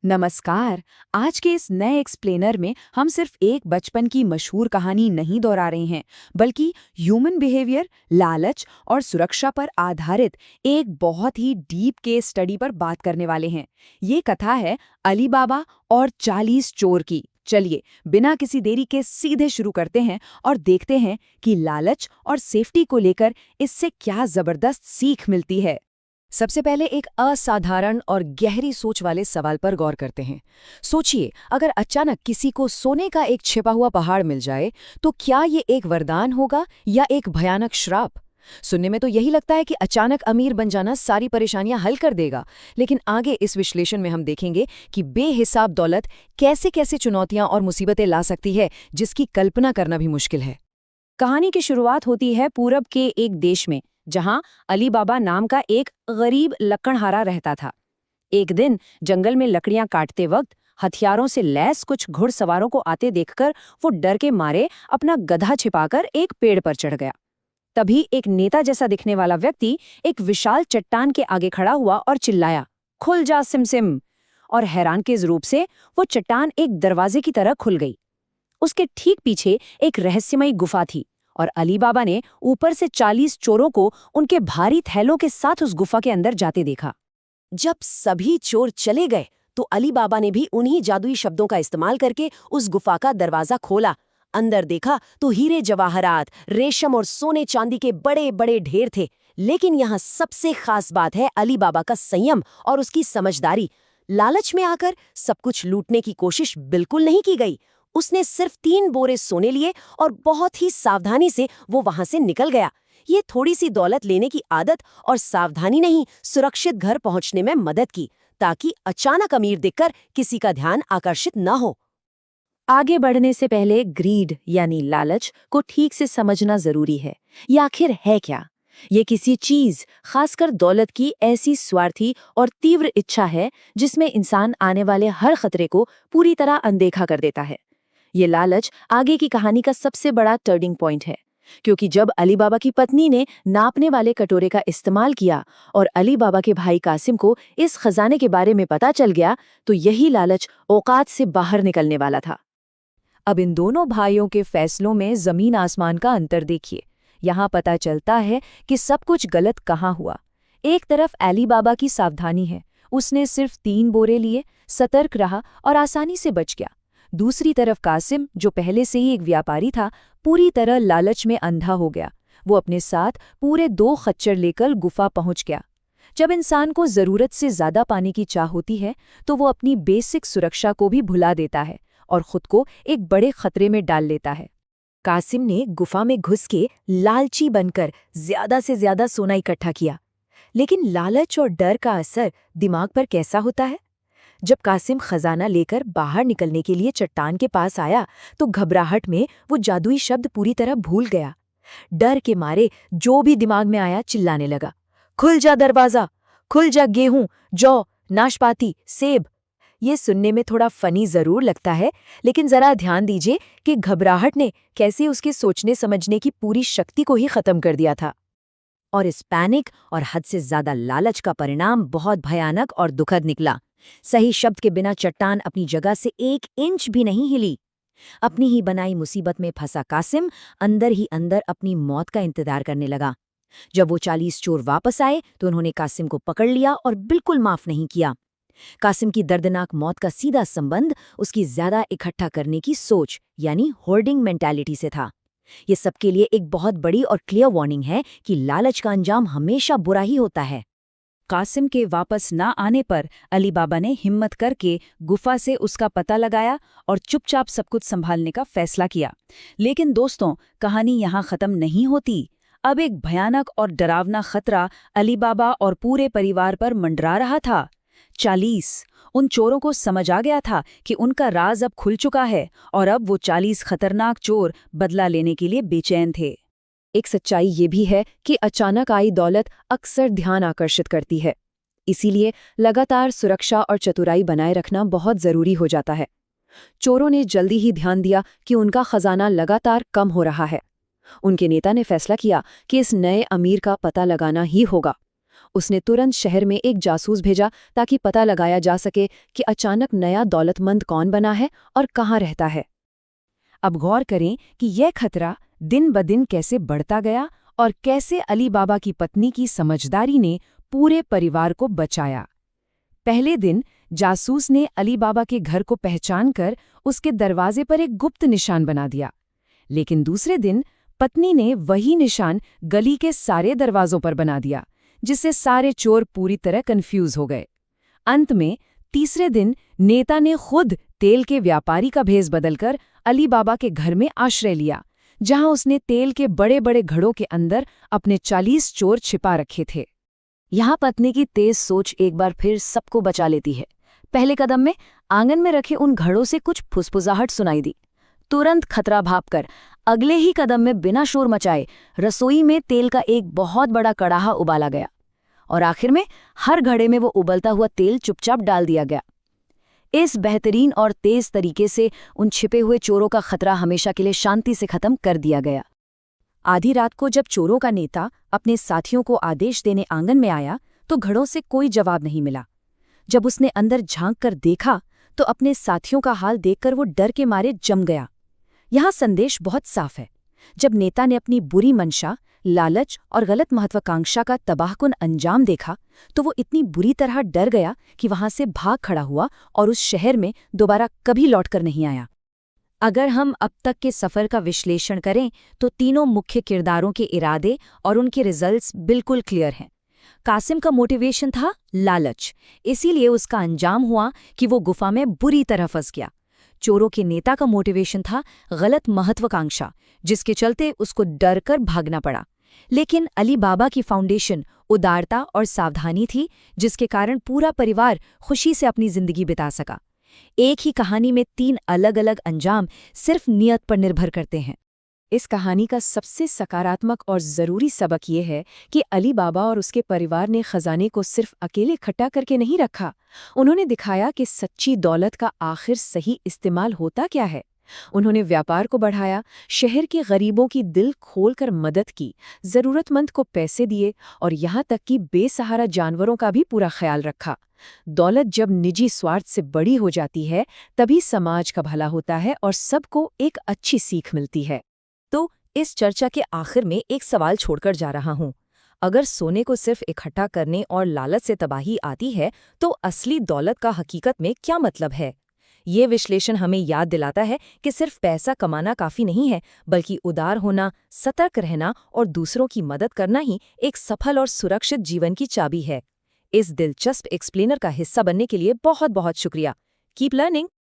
नमस्कार। आज के इस नए एक्सप्लेनर में हम सिर्फ एक बचपन की मशहूर कहानी नहीं दोहरा रहे हैं, बल्कि ह्यूमन बिहेवियर, लालच और सुरक्षा पर आधारित एक बहुत ही डीप केस स्टडी पर बात करने वाले हैं। ये कथा है अली बाबा और 40 चोर की। चलिए बिना किसी देरी के सीधे शुरू करते हैं और देखते हैं कि लालच और सेफ्टी को लेकर इससे क्या जबरदस्त सीख मिलती है। सबसे पहले एक असाधारण और गहरी सोच वाले सवाल पर गौर करते हैं। सोचिए, अगर अचानक किसी को सोने का एक छिपा हुआ पहाड़ मिल जाए, तो क्या ये एक वरदान होगा या एक भयानक श्राप? सुनने में तो यही लगता है कि अचानक अमीर बन जाना सारी परेशानियां हल कर देगा, लेकिन आगे इस विश्लेषण में हम देखेंगे कि बेहिसाब दौलत कैसे कैसे चुनौतियां और मुसीबतें ला सकती है, जिसकी कल्पना करना भी मुश्किल है। कहानी की शुरुआत होती है पूरब के एक देश में, जहां अली बाबा नाम का एक गरीब लकड़हारा रहता था। एक दिन जंगल में लकड़ियां काटते वक्त हथियारों से लैस कुछ घुड़सवारों को आते देखकर वो डर के मारे अपना गधा छिपाकर एक पेड़ पर चढ़ गया। तभी एक नेता जैसा दिखने वाला व्यक्ति एक विशाल चट्टान के आगे खड़ा हुआ और चिल्लाया, खुल जा सिमसिम। और हैरान के रूप से वो चट्टान एक दरवाजे की तरह खुल गई। उसके ठीक पीछे एक रहस्यमयी गुफा थी और अली बाबा ने ऊपर से 40 चोरों को उनके भारी थैलों के साथ उस गुफा के अंदर जाते देखा। जब सभी चोर चले गए तो अली बाबा ने भी उन्हीं जादुई शब्दों का इस्तेमाल करके उस गुफा का दरवाजा खोला। अंदर देखा तो हीरे जवाहरात, रेशम और सोने चांदी के बड़े बड़े ढेर थे। लेकिन यहाँ सबसे खास बात है अली बाबा का संयम और उसकी समझदारी। लालच में आकर सब कुछ लूटने की कोशिश बिल्कुल नहीं की गई। उसने सिर्फ 3 बोरे सोने लिए और बहुत ही सावधानी से वो वहां से निकल गया। ये थोड़ी सी दौलत लेने की आदत और सावधानी नहीं, सुरक्षित घर पहुंचने में मदद की, ताकि अचानक अमीर दिखकर किसी का ध्यान आकर्षित न हो। आगे बढ़ने से पहले ग्रीड यानी लालच को ठीक से समझना जरूरी है। ये आखिर है क्या? ये किसी चीज, खासकर दौलत की ऐसी स्वार्थी और तीव्र इच्छा है जिसमें इंसान आने वाले हर खतरे को पूरी तरह अनदेखा कर देता है। ये लालच आगे की कहानी का सबसे बड़ा टर्निंग पॉइंट है, क्योंकि जब अली बाबा की पत्नी ने नापने वाले कटोरे का इस्तेमाल किया और अली बाबा के भाई कासिम को इस खजाने के बारे में पता चल गया, तो यही लालच औकात से बाहर निकलने वाला था। अब इन दोनों भाइयों के फैसलों में जमीन आसमान का अंतर देखिए। यहाँ पता चलता है कि सब कुछ गलत कहाँ हुआ। एक तरफ अली बाबा की सावधानी है, उसने सिर्फ 3 बोरे लिए, सतर्क रहा और आसानी से बच गया। दूसरी तरफ कासिम, जो पहले से ही एक व्यापारी था, पूरी तरह लालच में अंधा हो गया। वो अपने साथ पूरे 2 खच्चर लेकर गुफा पहुंच गया। जब इंसान को जरूरत से ज्यादा पाने की चाह होती है, तो वो अपनी बेसिक सुरक्षा को भी भुला देता है और खुद को एक बड़े खतरे में डाल लेता है। कासिम ने गुफा में घुस के लालची बनकर ज्यादा से ज्यादा सोना इकट्ठा किया। लेकिन लालच और डर का असर दिमाग पर कैसा होता है? जब कासिम खजाना लेकर बाहर निकलने के लिए चट्टान के पास आया, तो घबराहट में वो जादुई शब्द पूरी तरह भूल गया। डर के मारे जो भी दिमाग में आया चिल्लाने लगा, खुल जा दरवाजा, खुल जा गेहूं, जौ, नाशपाती, सेब। ये सुनने में थोड़ा फनी जरूर लगता है, लेकिन जरा ध्यान दीजिए कि घबराहट ने कैसे उसके सोचने समझने की पूरी शक्ति को ही खत्म कर दिया था। और इस पैनिक और हद से ज्यादा लालच का परिणाम बहुत भयानक और दुखद निकला। सही शब्द के बिना चट्टान अपनी जगह से 1 इंच भी नहीं हिली। अपनी ही बनाई मुसीबत में फंसा कासिम अंदर ही अंदर अपनी मौत का इंतजार करने लगा। जब वो 40 चोर वापस आए तो उन्होंने कासिम को पकड़ लिया और बिल्कुल माफ नहीं किया। कासिम की दर्दनाक मौत का सीधा संबंध उसकी ज्यादा इकट्ठा करने की सोच यानी होर्डिंग मेंटालिटी से था। ये सबके लिए एक बहुत बड़ी और क्लियर वार्निंग है कि लालच का अंजाम हमेशा बुरा ही होता है। कासिम के वापस ना आने पर अली बाबा ने हिम्मत करके गुफा से उसका पता लगाया और चुपचाप सब कुछ संभालने का फैसला किया। लेकिन दोस्तों, कहानी यहाँ खत्म नहीं होती। अब एक भयानक और डरावना खतरा अली बाबा और पूरे परिवार पर मंडरा रहा था। 40 उन चोरों को समझ आ गया था कि उनका राज अब खुल चुका है और अब वो 40 खतरनाक चोर बदला लेने के लिए बेचैन थे। एक सच्चाई ये भी है कि अचानक आई दौलत अक्सर ध्यान आकर्षित करती है, इसीलिए लगातार सुरक्षा और चतुराई बनाए रखना बहुत जरूरी हो जाता है। चोरों ने जल्दी ही ध्यान दिया कि उनका खजाना लगातार कम हो रहा है। उनके नेता ने फैसला किया कि इस नए अमीर का पता लगाना ही होगा। उसने तुरंत शहर में एक जासूस भेजा ताकि पता लगाया जा सके कि अचानक नया दौलतमंद कौन बना है और कहाँ रहता है। अब गौर करें कि यह खतरा दिन ब दिन कैसे बढ़ता गया और कैसे अली बाबा की पत्नी की समझदारी ने पूरे परिवार को बचाया। पहले दिन जासूस ने अली बाबा के घर को पहचानकर उसके दरवाजे पर एक गुप्त निशान बना दिया, लेकिन दूसरे दिन पत्नी ने वही निशान गली के सारे दरवाजों पर बना दिया, जिससे सारे चोर पूरी तरह कंफ्यूज हो गए। अंत में तीसरे दिन नेता ने खुद तेल के व्यापारी का भेष बदलकर अली बाबा के घर में आश्रय लिया, जहां उसने तेल के बड़े बड़े घड़ों के अंदर अपने 40 चोर छिपा रखे थे। यहाँ पत्नी की तेज सोच एक बार फिर सबको बचा लेती है। पहले कदम में आंगन में रखे उन घड़ों से कुछ फुसफुसाहट सुनाई दी। तुरंत खतरा भांपकर अगले ही कदम में बिना शोर मचाए रसोई में तेल का एक बहुत बड़ा कड़ाहा उबाला गया और आखिर में हर घड़े में वो उबलता हुआ तेल चुपचाप डाल दिया गया। इस बेहतरीन और तेज तरीके से उन छिपे हुए चोरों का खतरा हमेशा के लिए शांति से खत्म कर दिया गया। आधी रात को जब चोरों का नेता अपने साथियों को आदेश देने आंगन में आया तो घड़ों से कोई जवाब नहीं मिला। जब उसने अंदर झांक कर देखा तो अपने साथियों का हाल देखकर वो डर के मारे जम गया। यहाँ संदेश बहुत साफ है। जब नेता ने अपनी बुरी मंशा, लालच और गलत महत्वाकांक्षा का तबाहकुन अंजाम देखा तो वो इतनी बुरी तरह डर गया कि वहां से भाग खड़ा हुआ और उस शहर में दोबारा कभी लौटकर नहीं आया। अगर हम अब तक के सफ़र का विश्लेषण करें तो तीनों मुख्य किरदारों के इरादे और उनके रिजल्ट्स बिल्कुल क्लियर हैं। कासिम का मोटिवेशन था लालच, इसीलिए उसका अंजाम हुआ कि वो गुफा में बुरी तरह फंस गया। चोरों के नेता का मोटिवेशन था गलत महत्वाकांक्षा, जिसके चलते उसको डर कर भागना पड़ा। लेकिन अली बाबा की फाउंडेशन उदारता और सावधानी थी, जिसके कारण पूरा परिवार खुशी से अपनी जिंदगी बिता सका। एक ही कहानी में 3 अलग अलग अंजाम सिर्फ नियत पर निर्भर करते हैं। इस कहानी का सबसे सकारात्मक और ज़रूरी सबक ये है कि अली बाबा और उसके परिवार ने खजाने को सिर्फ अकेले इकट्ठा करके नहीं रखा। उन्होंने दिखाया कि सच्ची दौलत का आखिर सही इस्तेमाल होता क्या है। उन्होंने व्यापार को बढ़ाया, शहर के गरीबों की दिल खोलकर मदद की, ज़रूरतमंद को पैसे दिए और यहाँ तक कि बेसहारा जानवरों का भी पूरा ख्याल रखा। दौलत जब निजी स्वार्थ से बड़ी हो जाती है तभी समाज का भला होता है और सबको एक अच्छी सीख मिलती है। तो इस चर्चा के आखिर में एक सवाल छोड़कर जा रहा हूँ। अगर सोने को सिर्फ इकट्ठा करने और लालच से तबाही आती है तो असली दौलत का हकीकत में क्या मतलब है? ये विश्लेषण हमें याद दिलाता है कि सिर्फ पैसा कमाना काफ़ी नहीं है, बल्कि उदार होना, सतर्क रहना और दूसरों की मदद करना ही एक सफल और सुरक्षित जीवन की चाबी है। इस दिलचस्प एक्सप्लेनर का हिस्सा बनने के लिए बहुत बहुत शुक्रिया। Keep learning.